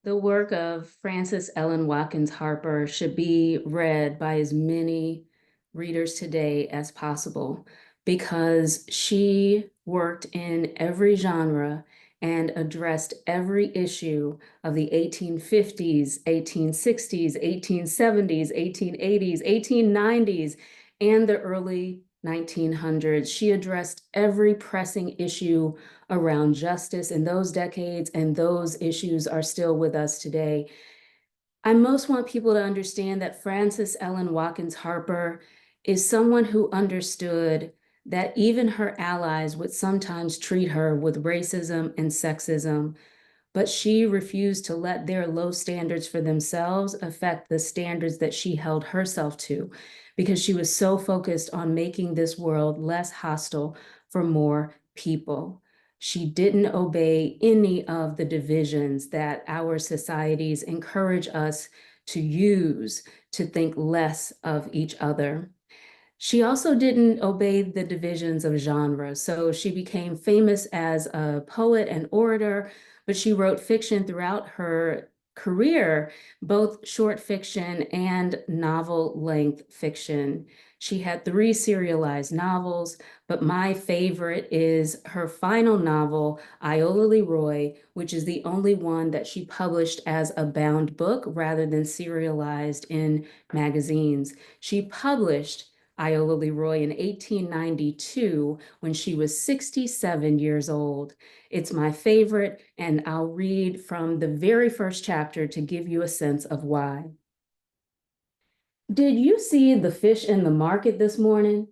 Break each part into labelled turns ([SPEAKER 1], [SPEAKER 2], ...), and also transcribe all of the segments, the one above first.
[SPEAKER 1] The work of Frances Ellen Watkins Harper should be read by as many readers today as possible because she worked in every genre and addressed every issue of the 1850s, 1860s, 1870s, 1880s, 1890s, and the early 1900s. She addressed every pressing issue around justice in those decades, and those issues are still with us today. I most want people to understand that Frances Ellen Watkins Harper is someone who understood that even her allies would sometimes treat her with racism and sexism, but she refused to let their low standards for themselves affect the standards that she held herself to, because she was so focused on making this world less hostile for more people. She didn't obey any of the divisions that our societies encourage us to use to think less of each other. She also didn't obey the divisions of genre, so she became famous as a poet and orator, but she wrote fiction throughout her career, both short fiction and novel-length fiction. She had 3 serialized novels, but my favorite is her final novel, IOLA LEROY, which is the only one that she published as a bound book rather than serialized in magazines. She published IOLA LEROY in 1892 when she was 67 years old. It's my favorite, and I'll read from the very first chapter to give you a sense of why. Did you see the fish in the market this morning?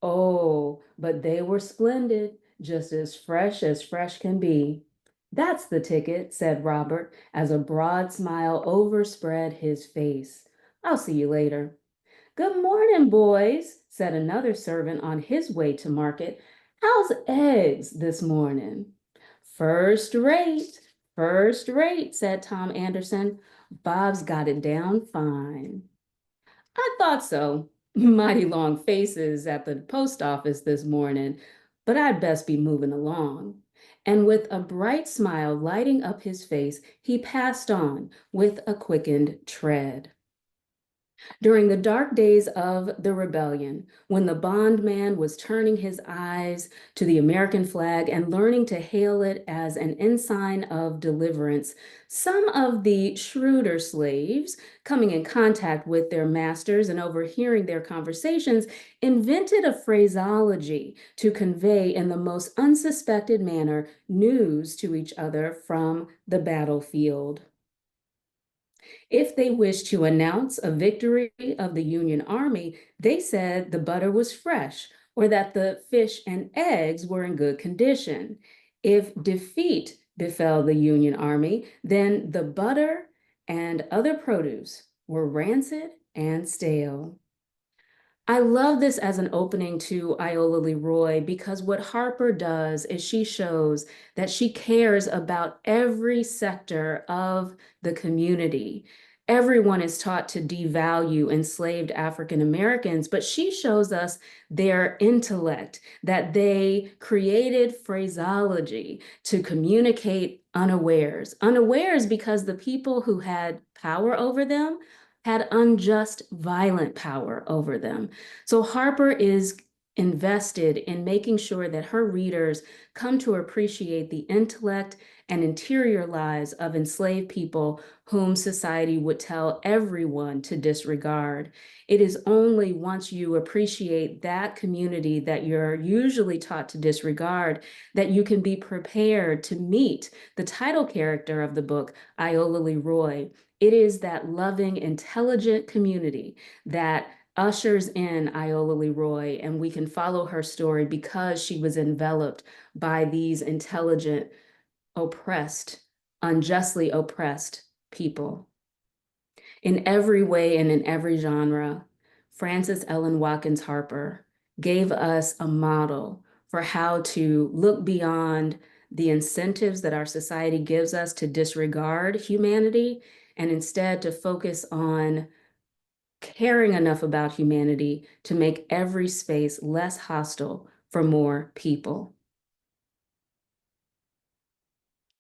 [SPEAKER 1] Oh, but they were splendid, just as fresh can be. That's the ticket, said Robert, as a broad smile overspread his face. I'll see you later. Good morning, boys, said another servant on his way to market. How's eggs this morning? First rate, said Tom Anderson. Bob's got it down fine. I thought so. Mighty long faces at the post office this morning, but I'd best be moving along. And with a bright smile lighting up his face, he passed on with a quickened tread. During the dark days of the rebellion, when the bondman was turning his eyes to the American flag and learning to hail it as an ensign of deliverance, some of the shrewder slaves, coming in contact with their masters and overhearing their conversations, invented a phraseology to convey in the most unsuspected manner news to each other from the battlefield. If they wished to announce a victory of the Union Army, they said the butter was fresh or that the fish and eggs were in good condition. If defeat befell the Union Army, then the butter and other produce were rancid and stale. I love this as an opening to IOLA LEROY because what Harper does is she shows that she cares about every sector of the community. Everyone is taught to devalue enslaved African Americans, but she shows us their intellect, that they created phraseology to communicate unawares. Unawares because the people who had power over them had unjust, violent power over them. So Harper is invested in making sure that her readers come to appreciate the intellect and interior lives of enslaved people whom society would tell everyone to disregard. It is only once you appreciate that community that you're usually taught to disregard that you can be prepared to meet the title character of the book, IOLA LEROY. It is that loving, intelligent community that ushers in IOLA LEROY, and we can follow her story because she was enveloped by these intelligent, oppressed, unjustly oppressed people. In every way and in every genre, Frances Ellen Watkins Harper gave us a model for how to look beyond the incentives that our society gives us to disregard humanity and instead to focus on caring enough about humanity to make every space less hostile for more people.